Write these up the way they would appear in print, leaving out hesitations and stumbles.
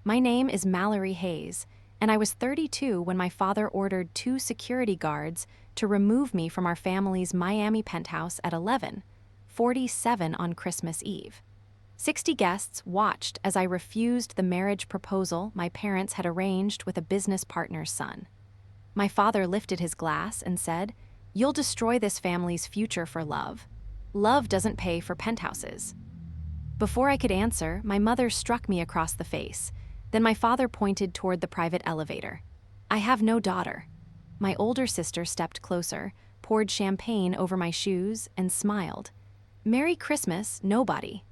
My name is Mallory Hayes, and I was 32 when my father ordered 2 security guards to remove me from our family's Miami penthouse at 11:47 on Christmas Eve. 60 guests watched as I refused the marriage proposal my parents had arranged with a business partner's son. My father lifted his glass and said, "You'll destroy this family's future for love. Love doesn't pay for penthouses." Before I could answer, my mother struck me across the face. Then my father pointed toward the private elevator. "I have no daughter." My older sister stepped closer, poured champagne over my shoes, and smiled. "Merry Christmas, nobody."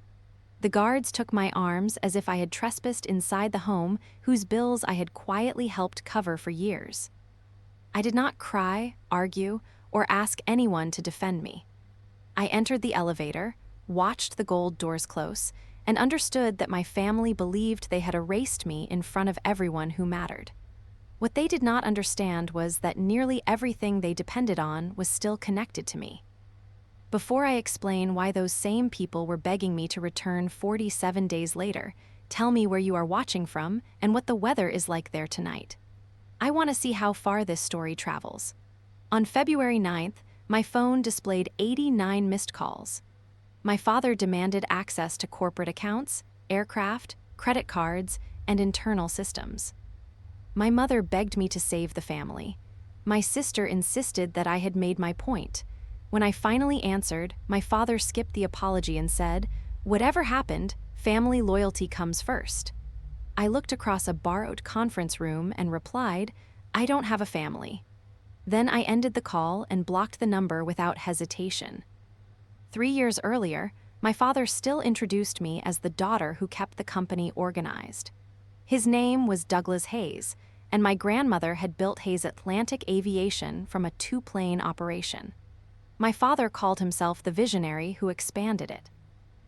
The guards took my arms as if I had trespassed inside the home whose bills I had quietly helped cover for years. I did not cry, argue, or ask anyone to defend me. I entered the elevator, watched the gold doors close, and understood that my family believed they had erased me in front of everyone who mattered. What they did not understand was that nearly everything they depended on was still connected to me. Before I explain why those same people were begging me to return 47 days later, tell me where you are watching from and what the weather is like there tonight. I want to see how far this story travels. On February 9th, my phone displayed 89 missed calls. My father demanded access to corporate accounts, aircraft, credit cards, and internal systems. My mother begged me to save the family. My sister insisted that I had made my point. When I finally answered, my father skipped the apology and said, "Whatever happened, family loyalty comes first." I looked across a borrowed conference room and replied, "I don't have a family." Then I ended the call and blocked the number without hesitation. 3 years earlier, my father still introduced me as the daughter who kept the company organized. His name was Douglas Hayes, and my grandmother had built Hayes Atlantic Aviation from a 2-plane operation. My father called himself the visionary who expanded it.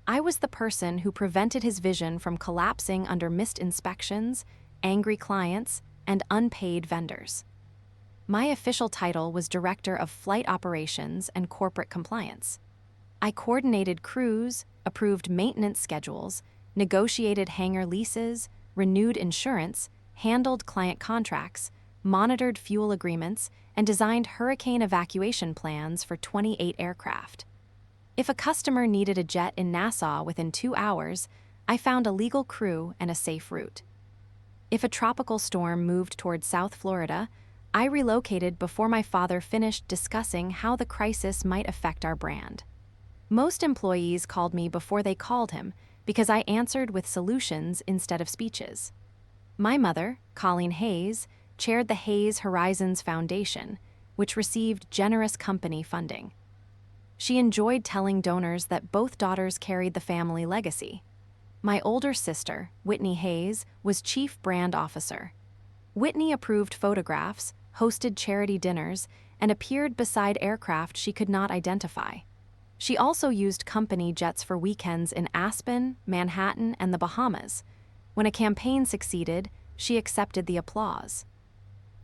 I was the person who prevented his vision from collapsing under missed inspections, angry clients, and unpaid vendors. My official title was Director of Flight Operations and Corporate Compliance. I coordinated crews, approved maintenance schedules, negotiated hangar leases, renewed insurance, handled client contracts, monitored fuel agreements, and designed hurricane evacuation plans for 28 aircraft. If a customer needed a jet in Nassau within 2 hours, I found a legal crew and a safe route. If a tropical storm moved toward South Florida, I relocated before my father finished discussing how the crisis might affect our brand. Most employees called me before they called him because I answered with solutions instead of speeches. My mother, Colleen Hayes, chaired the Hayes Horizons Foundation, which received generous company funding. She enjoyed telling donors that both daughters carried the family legacy. My older sister, Whitney Hayes, was chief brand officer. Whitney approved photographs, hosted charity dinners, and appeared beside aircraft she could not identify. She also used company jets for weekends in Aspen, Manhattan, and the Bahamas. When a campaign succeeded, she accepted the applause.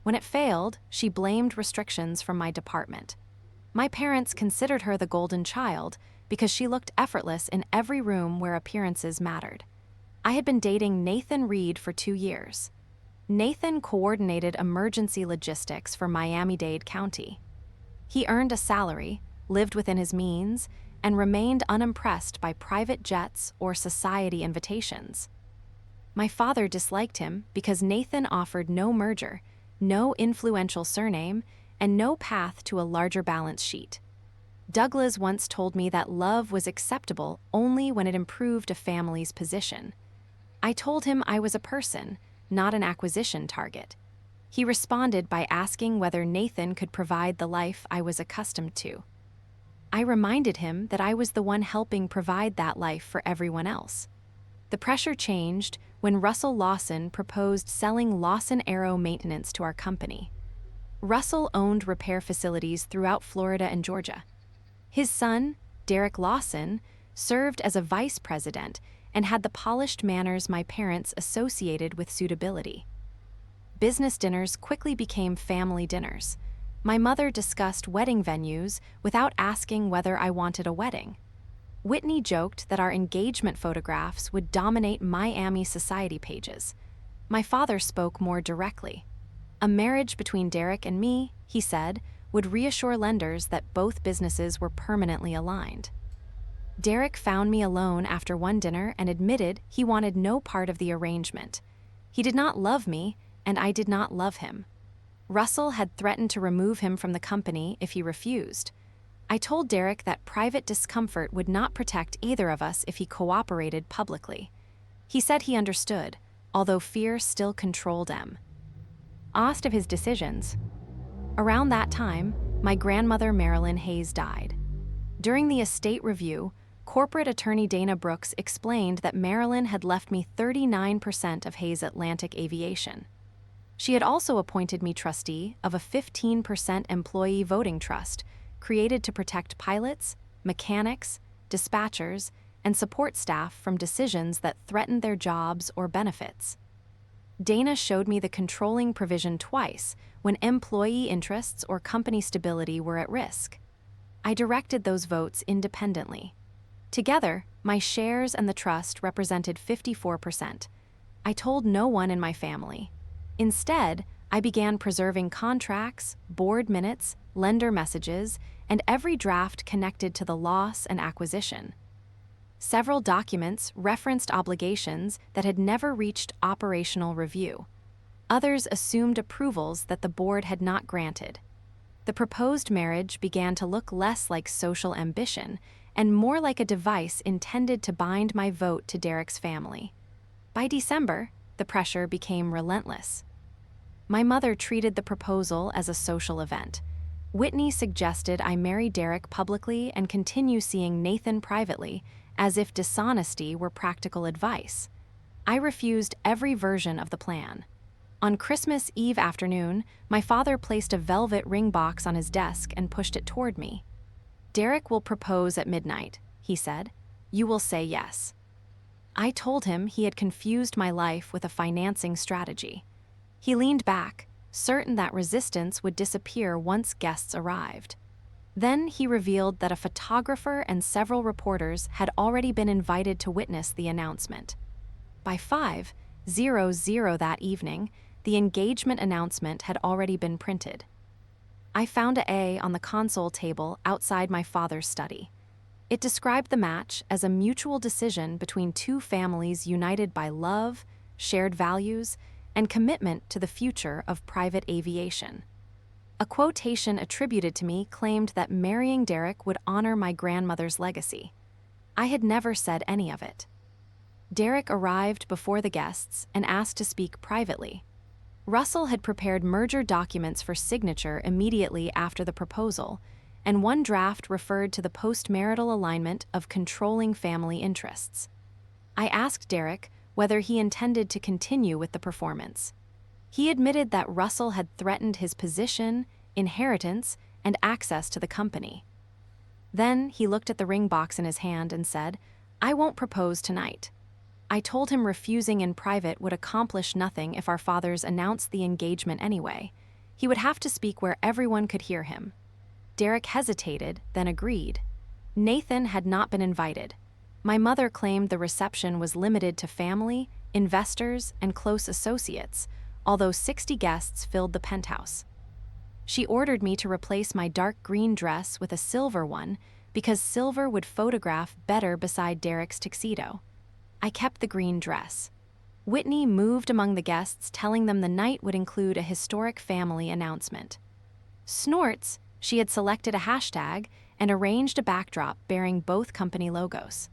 When it failed, she blamed restrictions from my department. My parents considered her the golden child because she looked effortless in every room where appearances mattered. I had been dating Nathan Reed for 2 years. Nathan coordinated emergency logistics for Miami-Dade County. He earned a salary, lived within his means, and remained unimpressed by private jets or society invitations. My father disliked him because Nathan offered no merger, no influential surname, and no path to a larger balance sheet. Douglas once told me that love was acceptable only when it improved a family's position. I told him I was a person, not an acquisition target. He responded by asking whether Nathan could provide the life I was accustomed to. I reminded him that I was the one helping provide that life for everyone else. The pressure changed when Russell Lawson proposed selling Lawson Aero Maintenance to our company. Russell owned repair facilities throughout Florida and Georgia. His son, Derek Lawson, served as a vice president and had the polished manners my parents associated with suitability. Business dinners quickly became family dinners. My mother discussed wedding venues without asking whether I wanted a wedding. Whitney joked that our engagement photographs would dominate Miami society pages. My father spoke more directly. A marriage between Derek and me, he said, would reassure lenders that both businesses were permanently aligned. Derek found me alone after one dinner and admitted he wanted no part of the arrangement. He did not love me, and I did not love him. Russell had threatened to remove him from the company if he refused. I told Derek that private discomfort would not protect either of us if he cooperated publicly. He said he understood, although fear still controlled him. Asked of his decisions. Around that time, my grandmother Marilyn Hayes died. During the estate review, corporate attorney Dana Brooks explained that Marilyn had left me 39% of Hayes Atlantic Aviation. She had also appointed me trustee of a 15% employee voting trust created to protect pilots, mechanics, dispatchers, and support staff from decisions that threatened their jobs or benefits. Dana showed me the controlling provision twice when employee interests or company stability were at risk. I directed those votes independently. Together, my shares and the trust represented 54%. I told no one in my family. Instead, I began preserving contracts, board minutes, lender messages, and every draft connected to the loss and acquisition. Several documents referenced obligations that had never reached operational review. Others assumed approvals that the board had not granted. The proposed marriage began to look less like social ambition and more like a device intended to bind my vote to Derek's family. By December, the pressure became relentless. My mother treated the proposal as a social event. Whitney suggested I marry Derek publicly and continue seeing Nathan privately, as if dishonesty were practical advice. I refused every version of the plan. On Christmas Eve afternoon, my father placed a velvet ring box on his desk and pushed it toward me. "Derek will propose at midnight," he said. "You will say yes." I told him he had confused my life with a financing strategy. He leaned back, certain that resistance would disappear once guests arrived. Then he revealed that a photographer and several reporters had already been invited to witness the announcement. By 5:00 that evening, the engagement announcement had already been printed. I found an A on the console table outside my father's study. It described the match as a mutual decision between two families united by love, shared values, and commitment to the future of private aviation. A quotation attributed to me claimed that marrying Derek would honor my grandmother's legacy. I had never said any of it. Derek arrived before the guests and asked to speak privately. Russell had prepared merger documents for signature immediately after the proposal, and one draft referred to the post-marital alignment of controlling family interests. I asked Derek whether he intended to continue with the performance. He admitted that Russell had threatened his position, inheritance, and access to the company. Then he looked at the ring box in his hand and said, "I won't propose tonight." I told him refusing in private would accomplish nothing if our fathers announced the engagement anyway. He would have to speak where everyone could hear him. Derek hesitated, then agreed. Nathan had not been invited. My mother claimed the reception was limited to family, investors, and close associates, although 60 guests filled the Penthouse. She ordered me to replace my dark green dress with a silver one because silver would photograph better beside Derek's tuxedo. I kept the green dress. Whitney moved among the guests, telling them the night would include a historic family announcement. Snorts, she had selected a hashtag and arranged a backdrop bearing both company logos.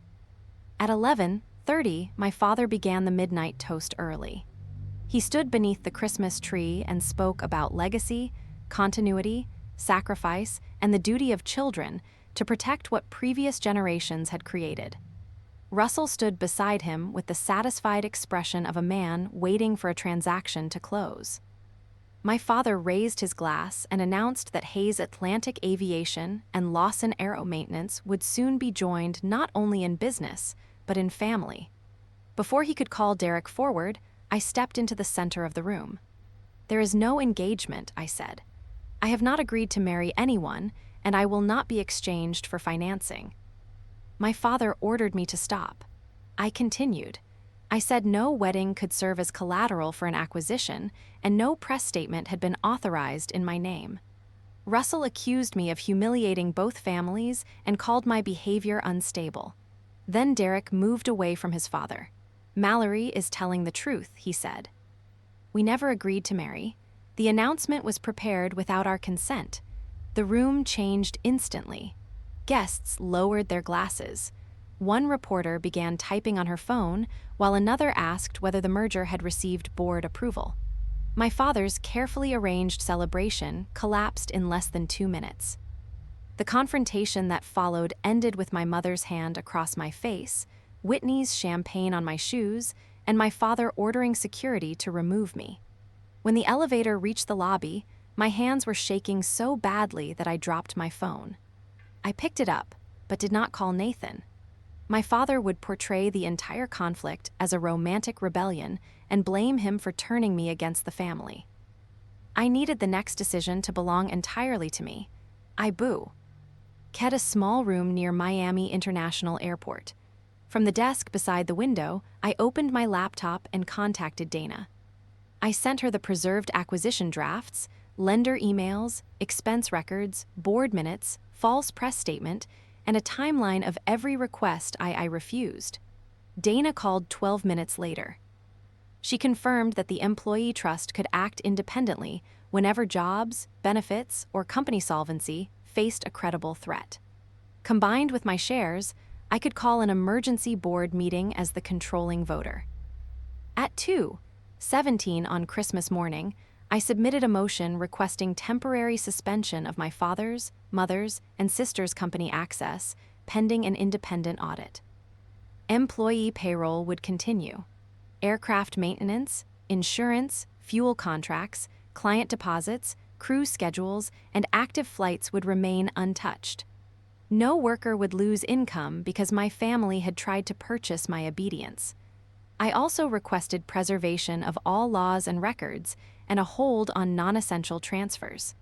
At 11:30, my father began the midnight toast early. He stood beneath the Christmas tree and spoke about legacy, continuity, sacrifice, and the duty of children to protect what previous generations had created. Russell stood beside him with the satisfied expression of a man waiting for a transaction to close. My father raised his glass and announced that Hayes Atlantic Aviation and Lawson Aero Maintenance would soon be joined not only in business, but in family. Before he could call Derek forward, I stepped into the center of the room. "There is no engagement," I said. "I have not agreed to marry anyone, and I will not be exchanged for financing." My father ordered me to stop. I continued. I said no wedding could serve as collateral for an acquisition, and no press statement had been authorized in my name. Russell accused me of humiliating both families and called my behavior unstable. Then Derek moved away from his father. Mallory is telling the truth, he said. We never agreed to marry. The announcement was prepared without our consent. The room changed instantly. Guests lowered their glasses. One reporter began typing on her phone, while another asked whether the merger had received board approval. My father's carefully arranged celebration collapsed in less than 2 minutes. The confrontation that followed ended with my mother's hand across my face, Whitney's champagne on my shoes, and my father ordering security to remove me. When the elevator reached the lobby, my hands were shaking so badly that I dropped my phone. I picked it up, but did not call Nathan. My father would portray the entire conflict as a romantic rebellion and blame him for turning me against the family. I needed the next decision to belong entirely to me. I kept a small room near Miami International Airport. From the desk beside the window, I opened my laptop and contacted Dana. I sent her the preserved acquisition drafts, lender emails, expense records, board minutes, false press statement, and a timeline of every request I refused. Dana called 12 minutes later. She confirmed that the employee trust could act independently whenever jobs, benefits, or company solvency faced a credible threat. Combined with my shares, I could call an emergency board meeting as the controlling voter. At 2:17 on Christmas morning, I submitted a motion requesting temporary suspension of my father's, mother's, and sister's company access, pending an independent audit. Employee payroll would continue. Aircraft maintenance, insurance, fuel contracts, client deposits, crew schedules, and active flights would remain untouched. No worker would lose income because my family had tried to purchase my obedience. I also requested preservation of all laws and records and a hold on non-essential transfers.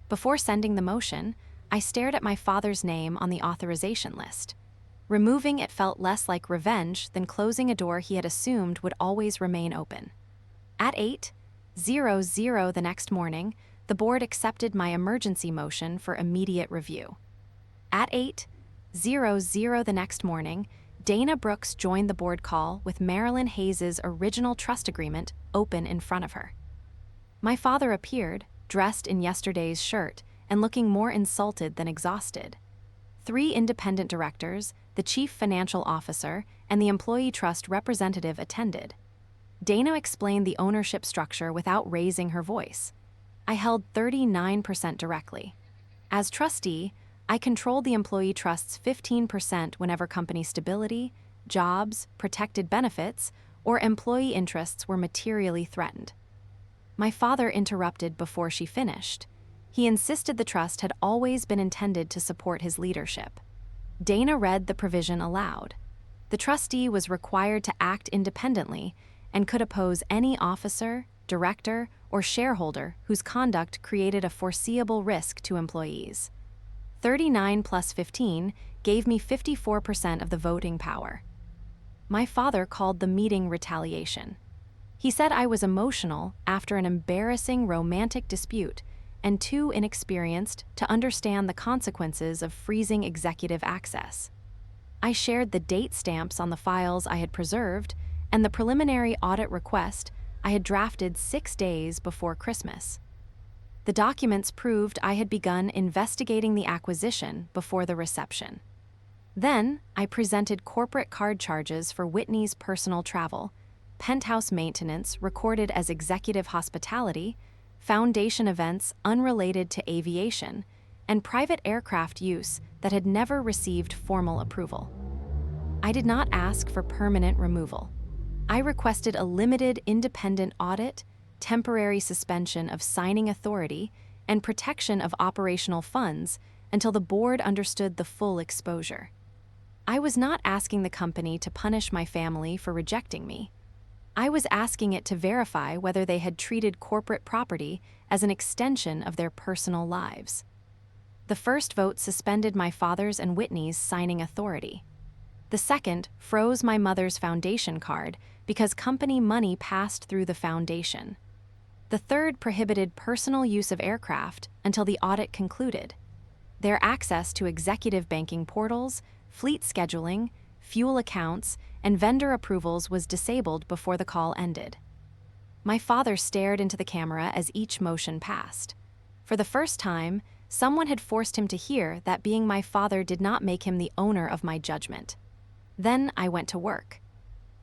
Before sending the motion, I stared at my father's name on the authorization list. Removing it felt less like revenge than closing a door he had assumed would always remain open. At 8:00 the next morning, the board accepted my emergency motion for immediate review. At 8:00 the next morning, Dana Brooks joined the board call with Marilyn Hayes' original trust agreement open in front of her. My father appeared, dressed in yesterday's shirt and looking more insulted than exhausted. 3 independent directors, the chief financial officer, and the employee trust representative attended. Dana explained the ownership structure without raising her voice. I held 39% directly. As trustee, I controlled the employee trust's 15% whenever company stability, jobs, protected benefits, or employee interests were materially threatened. My father interrupted before she finished. He insisted the trust had always been intended to support his leadership. Dana read the provision aloud. The trustee was required to act independently and could oppose any officer, director, or shareholder whose conduct created a foreseeable risk to employees. 39 plus 15 gave me 54% of the voting power. My father called the meeting retaliation. He said I was emotional after an embarrassing romantic dispute and too inexperienced to understand the consequences of freezing executive access. I shared the date stamps on the files I had preserved and the preliminary audit request I had drafted 6 days before Christmas. The documents proved I had begun investigating the acquisition before the reception. Then, I presented corporate card charges for Whitney's personal travel, Penthouse maintenance recorded as executive hospitality, foundation events unrelated to aviation, and private aircraft use that had never received formal approval. I did not ask for permanent removal. I requested a limited independent audit, temporary suspension of signing authority, and protection of operational funds until the board understood the full exposure. I was not asking the company to punish my family for rejecting me. I was asking it to verify whether they had treated corporate property as an extension of their personal lives. The first vote suspended my father's and Whitney's signing authority. The second froze my mother's foundation card because company money passed through the foundation. The third prohibited personal use of aircraft until the audit concluded. Their access to executive banking portals, fleet scheduling, fuel accounts, and vendor approvals was disabled before the call ended. My father stared into the camera as each motion passed. For the first time, someone had forced him to hear that being my father did not make him the owner of my judgment. Then I went to work.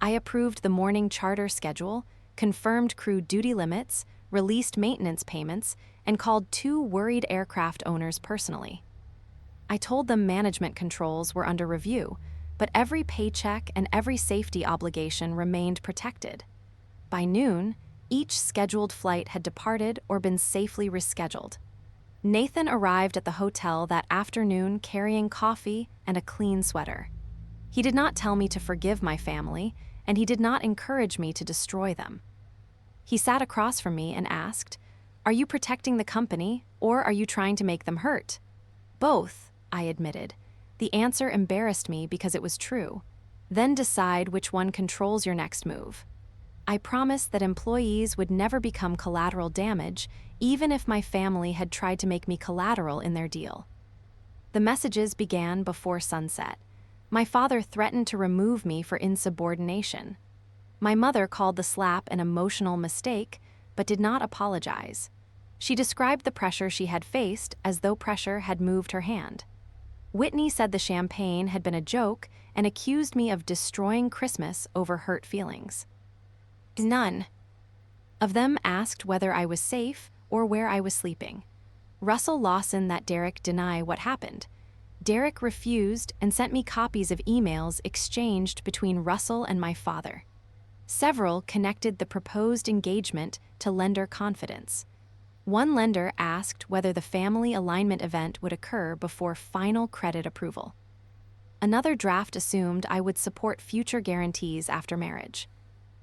I approved the morning charter schedule, confirmed crew duty limits, released maintenance payments, and called 2 worried aircraft owners personally. I told them management controls were under review, but every paycheck and every safety obligation remained protected. By noon, each scheduled flight had departed or been safely rescheduled. Nathan arrived at the hotel that afternoon carrying coffee and a clean sweater. He did not tell me to forgive my family, and he did not encourage me to destroy them. He sat across from me and asked, "Are you protecting the company, or are you trying to make them hurt?" "Both," I admitted. The answer embarrassed me because it was true. "Then decide which one controls your next move." I promised that employees would never become collateral damage, even if my family had tried to make me collateral in their deal. The messages began before sunset. My father threatened to remove me for insubordination. My mother called the slap an emotional mistake, but did not apologize. She described the pressure she had faced as though pressure had moved her hand. Whitney said the champagne had been a joke and accused me of destroying Christmas over hurt feelings. None of them asked whether I was safe or where I was sleeping. Russell Lawson let Derek deny what happened. Derek refused and sent me copies of emails exchanged between Russell and my father. Several connected the proposed engagement to lender confidence. One lender asked whether the family alignment event would occur before final credit approval. Another draft assumed I would support future guarantees after marriage.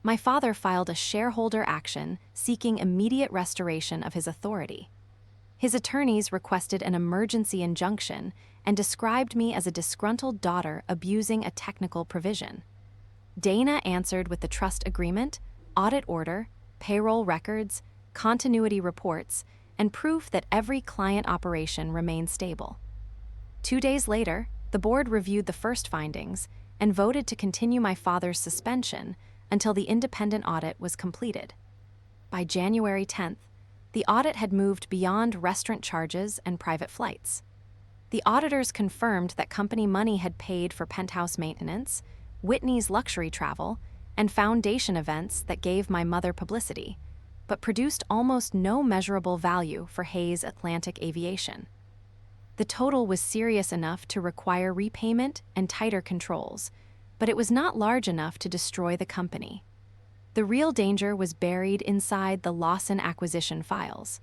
My father filed a shareholder action seeking immediate restoration of his authority. His attorneys requested an emergency injunction and described me as a disgruntled daughter abusing a technical provision. Dana answered with the trust agreement, audit order, payroll records, continuity reports, and proof that every client operation remained stable. 2 days later, the board reviewed the first findings and voted to continue my father's suspension until the independent audit was completed. By January 10th, the audit had moved beyond restaurant charges and private flights. The auditors confirmed that company money had paid for Penthouse maintenance, Whitney's luxury travel, and foundation events that gave my mother publicity, but produced almost no measurable value for Hayes Atlantic Aviation. The total was serious enough to require repayment and tighter controls, but it was not large enough to destroy the company. The real danger was buried inside the Lawson acquisition files.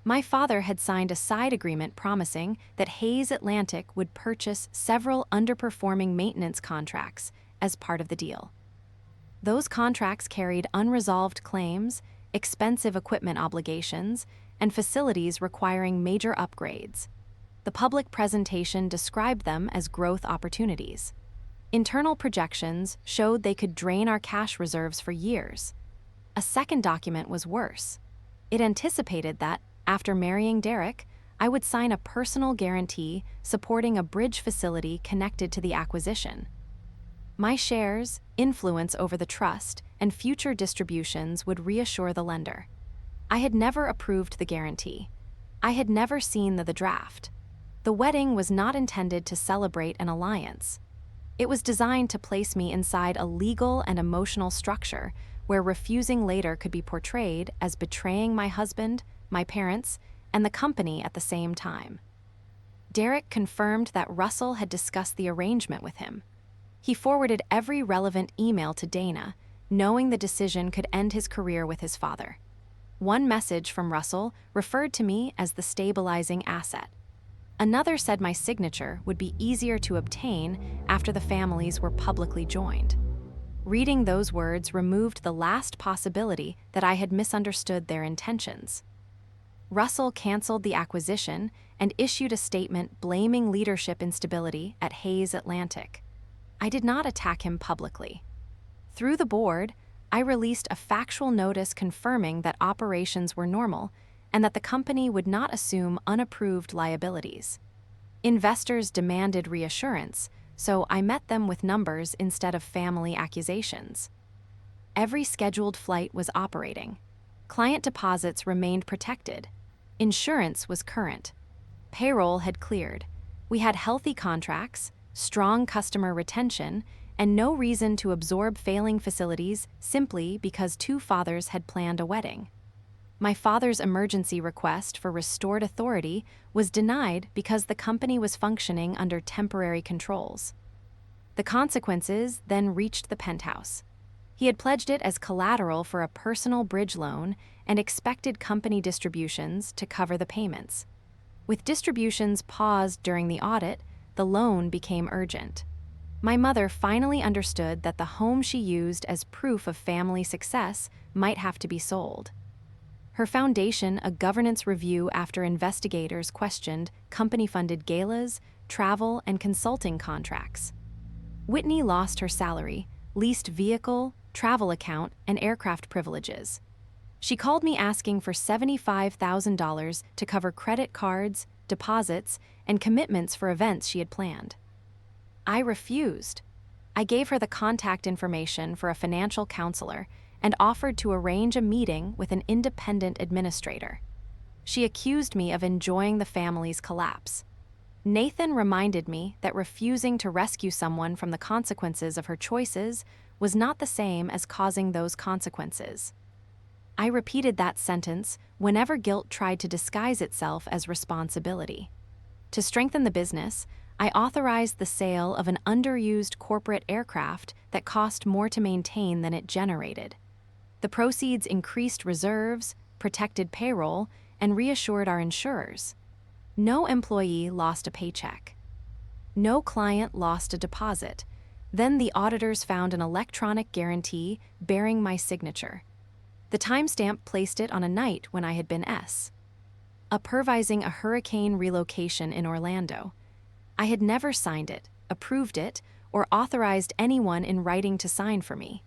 My father had signed a side agreement promising that Hayes Atlantic would purchase several underperforming maintenance contracts as part of the deal. Those contracts carried unresolved claims, expensive equipment obligations, and facilities requiring major upgrades. The public presentation described them as growth opportunities. Internal projections showed they could drain our cash reserves for years. A second document was worse. It anticipated that, after marrying Derek, I would sign a personal guarantee supporting a bridge facility connected to the acquisition. My shares, influence over the trust, and future distributions would reassure the lender. I had never approved the guarantee. I had never seen the draft. The wedding was not intended to celebrate an alliance. It was designed to place me inside a legal and emotional structure where refusing later could be portrayed as betraying my husband, my parents, and the company at the same time. Derek confirmed that Russell had discussed the arrangement with him. He forwarded every relevant email to Dana, knowing the decision could end his career with his father. One message from Russell referred to me as the stabilizing asset. Another said my signature would be easier to obtain after the families were publicly joined. Reading those words removed the last possibility that I had misunderstood their intentions. Russell canceled the acquisition and issued a statement blaming leadership instability at Hayes Atlantic. I did not attack him publicly. Through the board, I released a factual notice confirming that operations were normal and that the company would not assume unapproved liabilities. Investors demanded reassurance, so I met them with numbers instead of family accusations. Every scheduled flight was operating. Client deposits remained protected. Insurance was current. Payroll had cleared. We had healthy contracts, strong customer retention, and no reason to absorb failing facilities simply because two fathers had planned a wedding. My father's emergency request for restored authority was denied because the company was functioning under temporary controls. The consequences then reached the Penthouse. He had pledged it as collateral for a personal bridge loan and expected company distributions to cover the payments. With distributions paused during the audit, the loan became urgent. My mother finally understood that the home she used as proof of family success might have to be sold. Her foundation, a governance review after investigators questioned company-funded galas, travel, and consulting contracts. Whitney lost her salary, leased vehicle, travel account, and aircraft privileges. She called me asking for $75,000 to cover credit cards, deposits, and commitments for events she had planned. I refused. I gave her the contact information for a financial counselor and offered to arrange a meeting with an independent administrator. She accused me of enjoying the family's collapse. Nathan reminded me that refusing to rescue someone from the consequences of her choices was not the same as causing those consequences. I repeated that sentence whenever guilt tried to disguise itself as responsibility. To strengthen the business, I authorized the sale of an underused corporate aircraft that cost more to maintain than it generated. The proceeds increased reserves, protected payroll, and reassured our insurers. No employee lost a paycheck. No client lost a deposit. Then the auditors found an electronic guarantee bearing my signature. The timestamp placed it on a night when I had been supervising a hurricane relocation in Orlando. I had never signed it, approved it, or authorized anyone in writing to sign for me.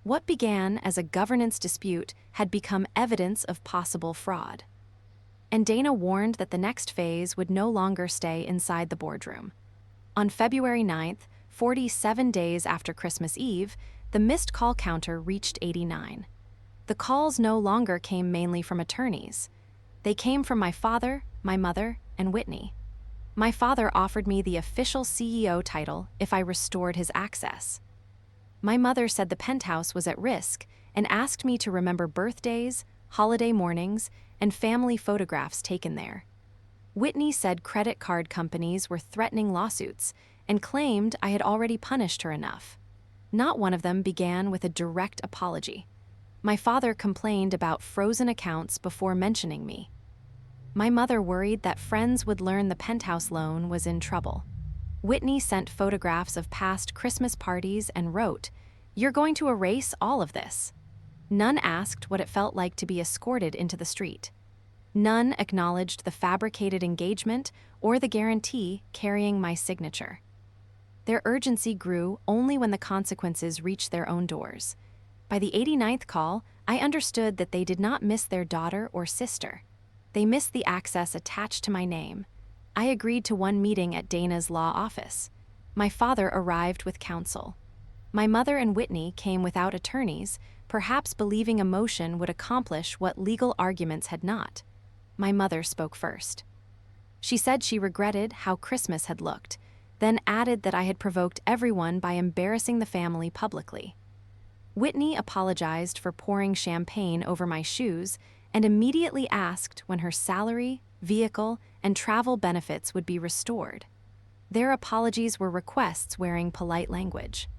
What began as a governance dispute had become evidence of possible fraud. And Dana warned that the next phase would no longer stay inside the boardroom. On February 9th, 47 days after Christmas Eve, the missed call counter reached 89. The calls no longer came mainly from attorneys. They came from my father, my mother, and Whitney. My father offered me the official CEO title if I restored his access. My mother said the Penthouse was at risk and asked me to remember birthdays, holiday mornings, and family photographs taken there. Whitney said credit card companies were threatening lawsuits and claimed I had already punished her enough. Not one of them began with a direct apology. My father complained about frozen accounts before mentioning me. My mother worried that friends would learn the Penthouse loan was in trouble. Whitney sent photographs of past Christmas parties and wrote, "You're going to erase all of this." None asked what it felt like to be escorted into the street. None acknowledged the fabricated engagement or the guarantee carrying my signature. Their urgency grew only when the consequences reached their own doors. By the 89th call, I understood that they did not miss their daughter or sister. They missed the access attached to my name. I agreed to one meeting at Dana's law office. My father arrived with counsel. My mother and Whitney came without attorneys, perhaps believing a motion would accomplish what legal arguments had not. My mother spoke first. She said she regretted how Christmas had looked, then added that I had provoked everyone by embarrassing the family publicly. Whitney apologized for pouring champagne over my shoes and immediately asked when her salary, vehicle, and travel benefits would be restored. Their apologies were requests wearing polite language.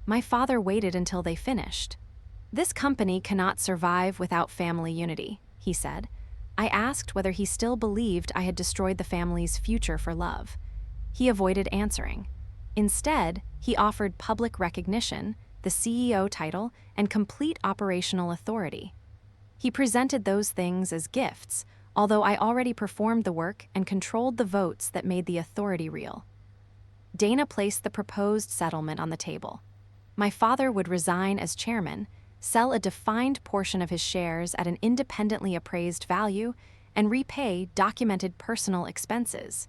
My father waited until they finished. "This company cannot survive without family unity," he said. I asked whether he still believed I had destroyed the family's future for love. He avoided answering. Instead, he offered public recognition, the CEO title, and complete operational authority. He presented those things as gifts, although I already performed the work and controlled the votes that made the authority real. Dana placed the proposed settlement on the table. My father would resign as chairman, sell a defined portion of his shares at an independently appraised value, and repay documented personal expenses.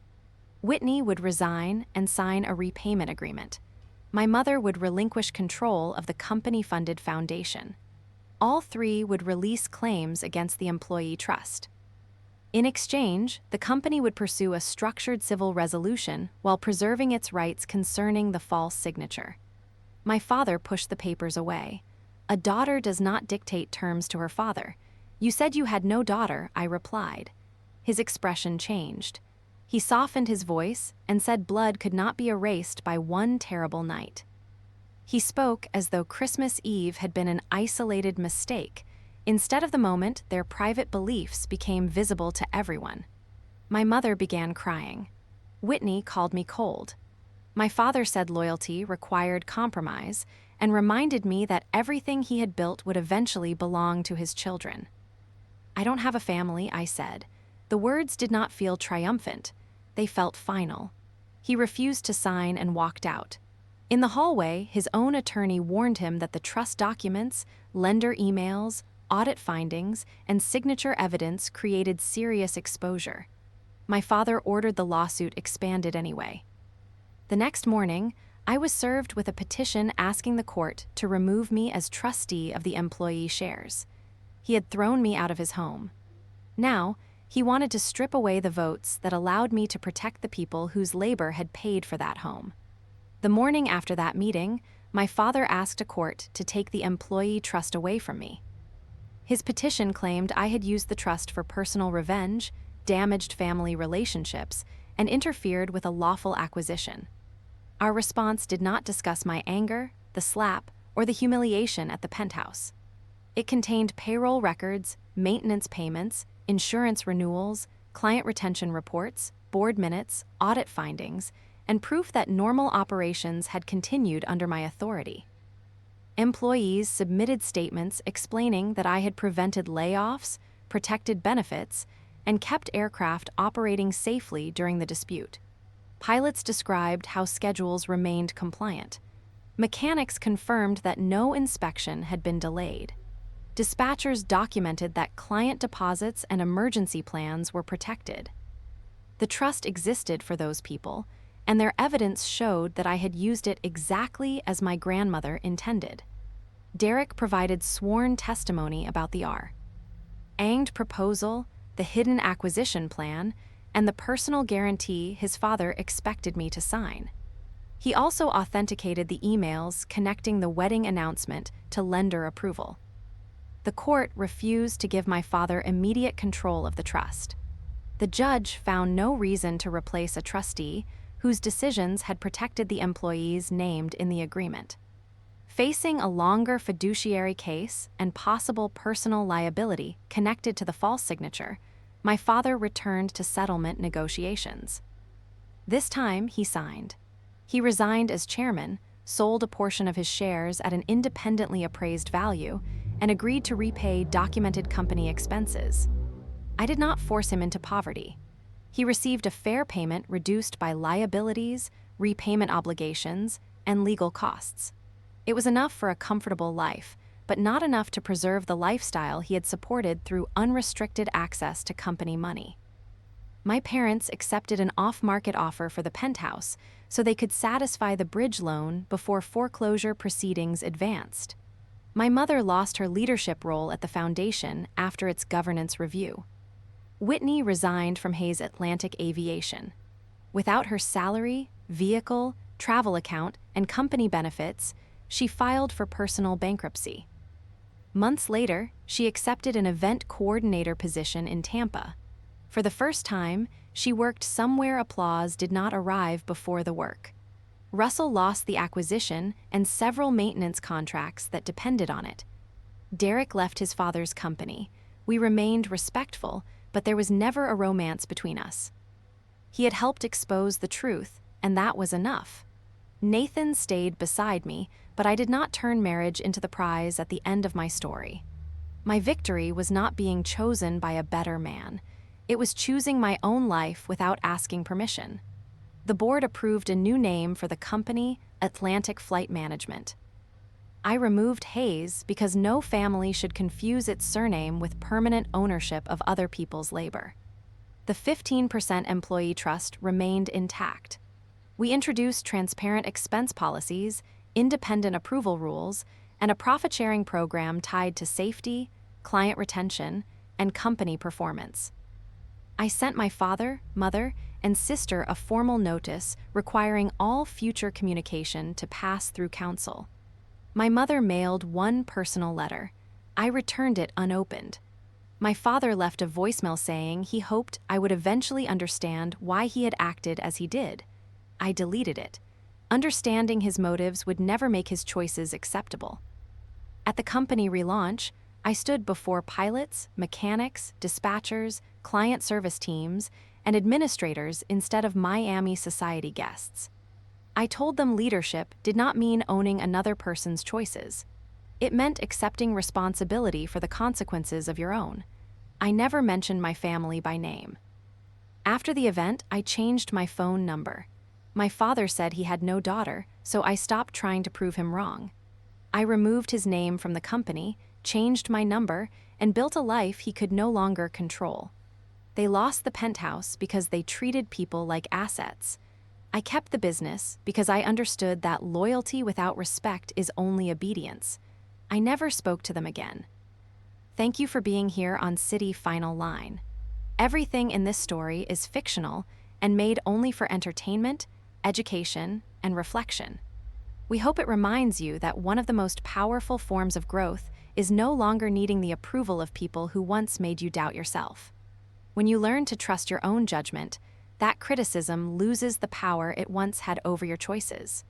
Whitney would resign and sign a repayment agreement. My mother would relinquish control of the company-funded foundation. All three would release claims against the employee trust. In exchange, the company would pursue a structured civil resolution while preserving its rights concerning the false signature. My father pushed the papers away. "A daughter does not dictate terms to her father. You said you had no daughter," I replied. His expression changed. He softened his voice and said blood could not be erased by one terrible night. He spoke as though Christmas Eve had been an isolated mistake. Instead of the moment, their private beliefs became visible to everyone. My mother began crying. Whitney called me cold. My father said loyalty required compromise and reminded me that everything he had built would eventually belong to his children. "I don't have a family," I said. The words did not feel triumphant. They felt final. He refused to sign and walked out. In the hallway, his own attorney warned him that the trust documents, lender emails, audit findings, and signature evidence created serious exposure. My father ordered the lawsuit expanded anyway. The next morning, I was served with a petition asking the court to remove me as trustee of the employee shares. He had thrown me out of his home. Now, he wanted to strip away the votes that allowed me to protect the people whose labor had paid for that home. The morning after that meeting, my father asked a court to take the employee trust away from me. His petition claimed I had used the trust for personal revenge, damaged family relationships, and interfered with a lawful acquisition. Our response did not discuss my anger, the slap, or the humiliation at the Penthouse. It contained payroll records, maintenance payments, insurance renewals, client retention reports, board minutes, audit findings, and proof that normal operations had continued under my authority. Employees submitted statements explaining that I had prevented layoffs, protected benefits, and kept aircraft operating safely during the dispute. Pilots described how schedules remained compliant. Mechanics confirmed that no inspection had been delayed. Dispatchers documented that client deposits and emergency plans were protected. The trust existed for those people, and their evidence showed that I had used it exactly as my grandmother intended. Derek provided sworn testimony about the anged proposal, the hidden acquisition plan, and the personal guarantee his father expected me to sign. He also authenticated the emails connecting the wedding announcement to lender approval. The court refused to give my father immediate control of the trust. The judge found no reason to replace a trustee whose decisions had protected the employees named in the agreement. Facing a longer fiduciary case and possible personal liability connected to the false signature, my father returned to settlement negotiations. This time, he signed. He resigned as chairman, sold a portion of his shares at an independently appraised value, and agreed to repay documented company expenses. I did not force him into poverty. He received a fair payment reduced by liabilities, repayment obligations, and legal costs. It was enough for a comfortable life, but not enough to preserve the lifestyle he had supported through unrestricted access to company money. My parents accepted an off-market offer for the Penthouse so they could satisfy the bridge loan before foreclosure proceedings advanced. My mother lost her leadership role at the foundation after its governance review. Whitney resigned from Hayes Atlantic Aviation. Without her salary, vehicle, travel account, and company benefits, she filed for personal bankruptcy. Months later, she accepted an event coordinator position in Tampa. For the first time, she worked somewhere applause did not arrive before the work. Russell lost the acquisition and several maintenance contracts that depended on it. Derek left his father's company. We remained respectful, but there was never a romance between us. He had helped expose the truth, and that was enough. Nathan stayed beside me, but I did not turn marriage into the prize at the end of my story. My victory was not being chosen by a better man. It was choosing my own life without asking permission. The board approved a new name for the company, Atlantic Flight Management. I removed Hayes because no family should confuse its surname with permanent ownership of other people's labor. The 15% employee trust remained intact. We introduced transparent expense policies, independent approval rules, and a profit-sharing program tied to safety, client retention, and company performance. I sent my father, mother, and sister a formal notice requiring all future communication to pass through counsel. My mother mailed one personal letter. I returned it unopened. My father left a voicemail saying he hoped I would eventually understand why he had acted as he did. I deleted it. Understanding his motives would never make his choices acceptable. At the company relaunch, I stood before pilots, mechanics, dispatchers, client service teams, and administrators instead of Miami society guests. I told them leadership did not mean owning another person's choices. It meant accepting responsibility for the consequences of your own. I never mentioned my family by name. After the event, I changed my phone number. My father said he had no daughter, so I stopped trying to prove him wrong. I removed his name from the company, changed my number, and built a life he could no longer control. They lost the Penthouse because they treated people like assets. I kept the business because I understood that loyalty without respect is only obedience. I never spoke to them again. Thank you for being here on City Final Line. Everything in this story is fictional and made only for entertainment, education, and reflection. We hope it reminds you that one of the most powerful forms of growth is no longer needing the approval of people who once made you doubt yourself. When you learn to trust your own judgment, that criticism loses the power it once had over your choices.